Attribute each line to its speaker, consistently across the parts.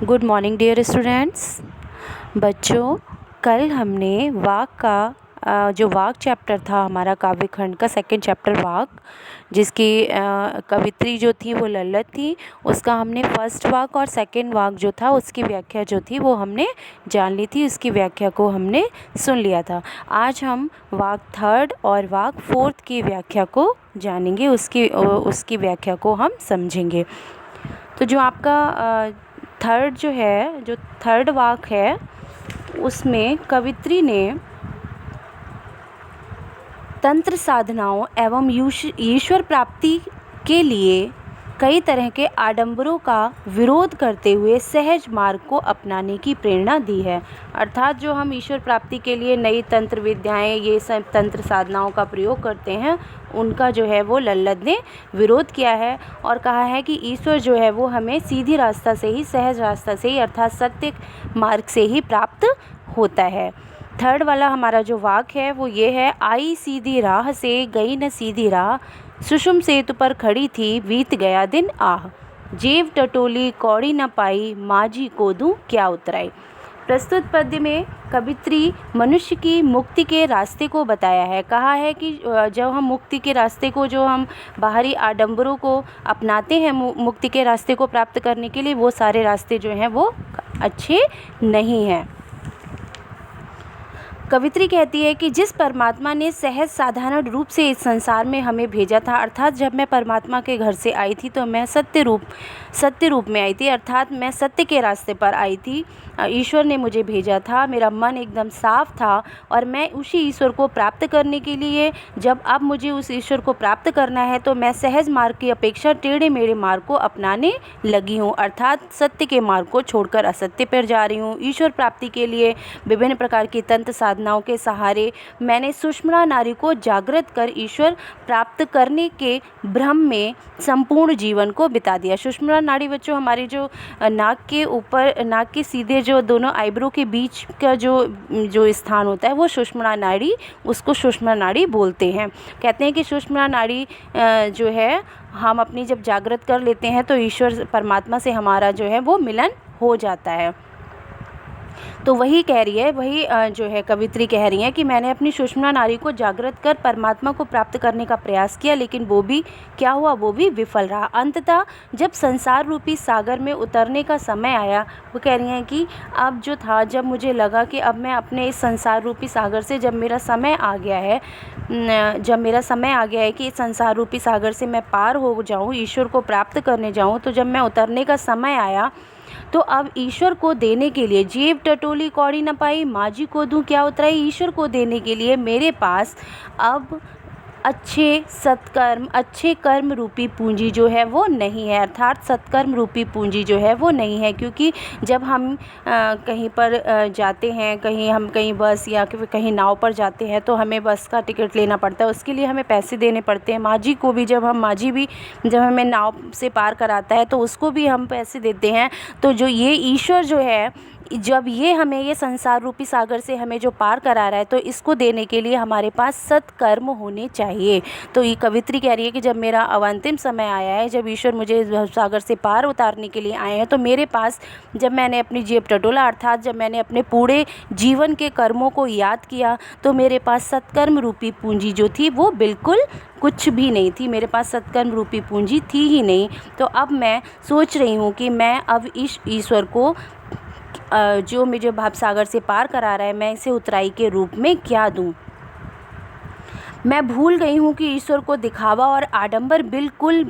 Speaker 1: Good morning dear students. बच्चों, कल हमने वाक का जो वाक चैप्टर था हमारा काव्य खंड का सेकंड चैप्टर वाक, जिसकी कवित्री जो थी वो लल्लत थी, उसका हमने फर्स्ट वाक और सेकंड वाक जो था उसकी व्याख्या जो थी वो हमने जान ली थी, उसकी व्याख्या को हमने सुन लिया था। आज हम वाक थर्ड और वाक फोर्थ की व्याख्या को जानेंगे, उसकी व्याख्या को हम समझेंगे। तो जो आपका जो थर्ड वाक है उसमें कवित्री ने तंत्र साधनाओं एवं ईश्वर प्राप्ति के लिए कई तरह के आडंबरों का विरोध करते हुए सहज मार्ग को अपनाने की प्रेरणा दी है। अर्थात जो हम ईश्वर प्राप्ति के लिए नई तंत्र विद्याएं, ये सब तंत्र साधनाओं का प्रयोग करते हैं, उनका जो है वो लल्लत ने विरोध किया है और कहा है कि ईश्वर जो है वो हमें सीधी रास्ता से ही, सहज रास्ता से ही, अर्थात सत्य मार्ग से ही प्राप्त होता है। थर्ड वाला हमारा जो वाक है वो ये है, आई सीधी राह से गई न सीधी राह, सुषुम सेतु पर खड़ी थी बीत गया दिन आह, जेव टटोली कौड़ी न पाई, माझी को दूं क्या उतराई। प्रस्तुत पद्य में कवित्री मनुष्य की मुक्ति के रास्ते को बताया है। कहा है कि जब हम मुक्ति के रास्ते को, जो हम बाहरी आडंबरों को अपनाते हैं मुक्ति के रास्ते को प्राप्त करने के लिए, वो सारे रास्ते जो हैं वो अच्छे नहीं हैं। कवित्री कहती है कि जिस परमात्मा ने सहज साधारण रूप से इस संसार में हमें भेजा था, अर्थात जब मैं परमात्मा के घर से आई थी तो मैं सत्य रूप में आई थी, अर्थात मैं सत्य के रास्ते पर आई थी। ईश्वर ने मुझे भेजा था, मेरा मन एकदम साफ था और मैं उसी ईश्वर को प्राप्त करने के लिए, जब अब मुझे उस ईश्वर को प्राप्त करना है तो मैं सहज मार्ग की अपेक्षा टेढ़े मेढ़े मार्ग को अपनाने लगी हूँ, अर्थात सत्य के मार्ग को छोड़कर असत्य पर जा रही हूँ। ईश्वर प्राप्ति के लिए विभिन्न प्रकार की तंत्र साधनाओं के सहारे मैंने सुषुम्ना नाड़ी को जागृत कर ईश्वर प्राप्त करने के भ्रम में संपूर्ण जीवन को बिता दिया। सुषुम्ना नाड़ी बच्चों हमारी जो नाक के ऊपर, नाक के सीधे जो दोनों आईब्रो के बीच का जो स्थान होता है वो सुषुम्ना नाड़ी, उसको सुषुम्ना नाड़ी बोलते हैं। कहते हैं कि सुषुम्ना नाड़ी जो है, हम अपनी जब जागृत कर लेते हैं तो ईश्वर परमात्मा से हमारा जो है वो मिलन हो जाता है। तो वही कह रही है, वही जो है कवित्री कह रही है कि मैंने अपनी सुषुम्ना नाड़ी को जागृत कर परमात्मा को प्राप्त करने का प्रयास किया, लेकिन वो भी क्या हुआ, वो भी विफल रहा। अंततः जब संसार रूपी सागर में उतरने का समय आया, वो कह रही हैं कि अब जो था, जब मुझे लगा कि अब मैं अपने इस संसार रूपी सागर से, जब मेरा समय आ गया है कि इस संसार रूपी सागर से मैं पार हो जाऊँ, ईश्वर को प्राप्त करने जाऊँ, तो जब मैं उतरने का समय आया तो अब ईश्वर को देने के लिए, जेब टटोली कौड़ी न पाई, माझी को दूं क्या उतराई, ईश्वर को देने के लिए मेरे पास अब अच्छे कर्म रूपी पूंजी जो है वो नहीं है, अर्थात सत्कर्म रूपी पूंजी जो है वो नहीं है। क्योंकि जब हम कहीं पर जाते हैं, कहीं बस या कहीं नाव पर जाते हैं तो हमें बस का टिकट लेना पड़ता है, उसके लिए हमें पैसे देने पड़ते हैं। माझी भी जब हमें नाव से पार कराता है तो उसको भी हम पैसे देते हैं। तो जो ये ईश्वर जो है, जब ये हमें ये संसार रूपी सागर से हमें जो पार करा रहा है, तो इसको देने के लिए हमारे पास सत्कर्म होने चाहिए। तो ये कवित्री कह रही है कि जब मेरा अंतिम समय आया है, जब ईश्वर मुझे सागर से पार उतारने के लिए आए हैं, तो मेरे पास, जब मैंने अपनी जेब टटोला, अर्थात जब मैंने अपने पूरे जीवन के कर्मों को याद किया, तो मेरे पास सत्कर्म रूपी पूंजी जो थी वो बिल्कुल कुछ भी नहीं थी, मेरे पास सत्कर्म रूपी पूंजी थी ही नहीं। तो अब मैं सोच रही हूँ कि मैं अब इस ईश्वर को, जो मुझे भाव सागर से पार करा रहा है, मैं इसे उतराई के रूप में क्या दूं। मैं भूल गई हूँ कि ईश्वर को दिखावा और आडंबर बिल्कुल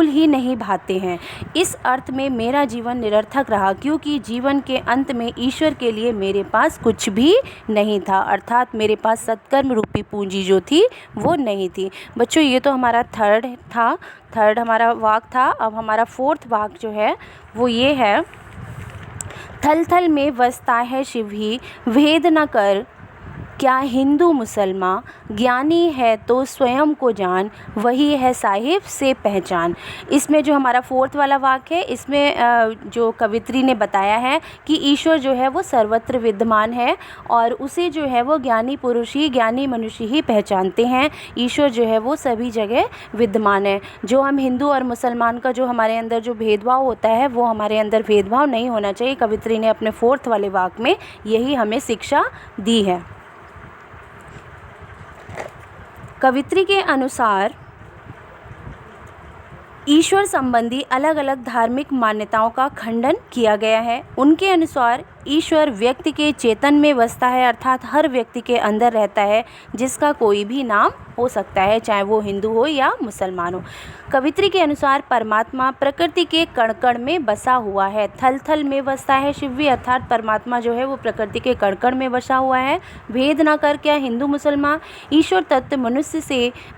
Speaker 1: ही नहीं भाते हैं। इस अर्थ में मेरा जीवन निरर्थक रहा, क्योंकि जीवन के अंत में ईश्वर के लिए मेरे पास कुछ भी नहीं था, अर्थात मेरे पास सत्कर्म रूपी पूंजी जो थी वो नहीं थी। बच्चों, ये तो हमारा थर्ड हमारा वाक था। अब हमारा फोर्थ वाक जो है वो ये है, थल थल में वसता है शिव ही, भेद न कर क्या हिंदू मुसलमान, ज्ञानी है तो स्वयं को जान, वही है साहिब से पहचान। इसमें जो हमारा फोर्थ वाला वाक्य है, इसमें जो कवित्री ने बताया है कि ईश्वर जो है वो सर्वत्र विद्यमान है और उसे जो है वो ज्ञानी पुरुष ही, ज्ञानी मनुष्य ही पहचानते हैं। ईश्वर जो है वो सभी जगह विद्यमान है। जो हम हिंदू और मुसलमान का जो हमारे अंदर जो भेदभाव होता है, वो हमारे अंदर भेदभाव नहीं होना चाहिए। कवित्री ने अपने फोर्थ वाले वाक्य में यही हमें शिक्षा दी है। कवित्री के अनुसार ईश्वर संबंधी अलग अलग धार्मिक मान्यताओं का खंडन किया गया है। उनके अनुसार ईश्वर व्यक्ति के चेतन में बसता है, अर्थात हर व्यक्ति के अंदर रहता है, जिसका कोई भी नाम हो सकता है, चाहे वो हिंदू हो या मुसलमान हो। कवित्री के अनुसार परमात्मा प्रकृति के कण कण में बसा हुआ है, थल थल में बसता है शिव्य, अर्थात परमात्मा जो है वो प्रकृति के कण कण में बसा हुआ है। भेद न कर क्या हिंदू मुसलमान, ईश्वर तत्व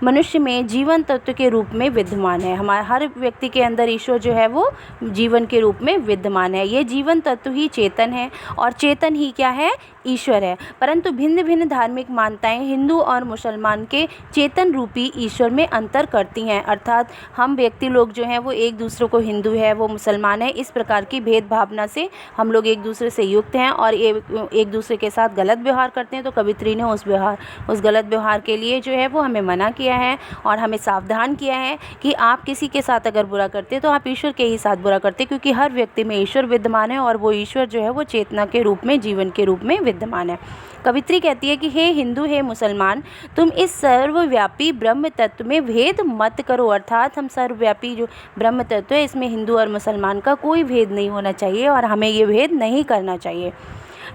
Speaker 1: मनुष्य में जीवन तत्व के रूप में विद्यमान है। हमारे हर व्यक्ति के अंदर ईश्वर जो है वो जीवन के रूप में विद्यमान है। ये जीवन तत्व ही चेतन है और चेतन ही क्या है, ईश्वर है। परंतु भिन्न भिन्न धार्मिक मान्यताएं हिंदू और मुसलमान के चेतन रूपी ईश्वर में अंतर करती हैं, अर्थात हम व्यक्ति लोग जो हैं वो एक दूसरे को हिंदू है, वो मुसलमान है, इस प्रकार की भेद भावना से हम लोग एक दूसरे से युक्त हैं और एक दूसरे के साथ गलत व्यवहार करते हैं। तो कवित्री ने उस गलत व्यवहार के लिए जो है वो हमें मना किया है और हमें सावधान किया है कि आप किसी के साथ अगर बुरा करते हैं तो आप ईश्वर के ही साथ बुरा करते हैं, क्योंकि हर व्यक्ति में ईश्वर विद्यमान है और वो ईश्वर जो है वो चेतना के रूप में, जीवन के रूप में विद्यमान है। कवित्री कहती है कि हे हिंदू, हे मुसलमान, तुम इस सर्वव्यापी ब्रह्म तत्व में भेद मत करो, अर्थात हम सर्वव्यापी जो ब्रह्म तत्व है इसमें हिंदू और मुसलमान का कोई भेद नहीं होना चाहिए और हमें ये भेद नहीं करना चाहिए।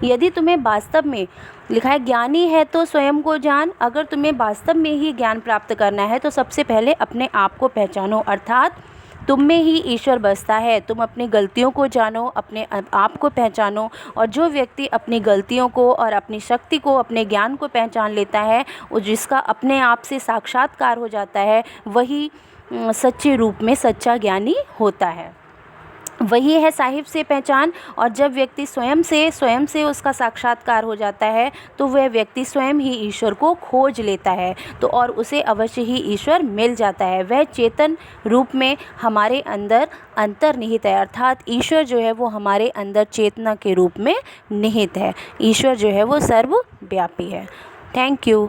Speaker 1: यदि तुम्हें वास्तव में, लिखा है ज्ञानी है तो स्वयं को जान, अगर तुम्हें वास्तव में ही ज्ञान प्राप्त करना है तो सबसे पहले अपने आप को पहचानो, अर्थात तुम में ही ईश्वर बसता है। तुम अपनी गलतियों को जानो, अपने आप को पहचानो, और जो व्यक्ति अपनी गलतियों को और अपनी शक्ति को, अपने ज्ञान को पहचान लेता है, और जिसका अपने आप से साक्षात्कार हो जाता है, वही सच्चे रूप में सच्चा ज्ञानी होता है। वही है साहिब से पहचान। और जब व्यक्ति स्वयं से उसका साक्षात्कार हो जाता है तो वह व्यक्ति स्वयं ही ईश्वर को खोज लेता है, तो और उसे अवश्य ही ईश्वर मिल जाता है। वह चेतन रूप में हमारे अंदर अंतर्निहित है, अर्थात ईश्वर जो है वो हमारे अंदर चेतना के रूप में निहित है। ईश्वर जो है वो सर्वव्यापी है। Thank you.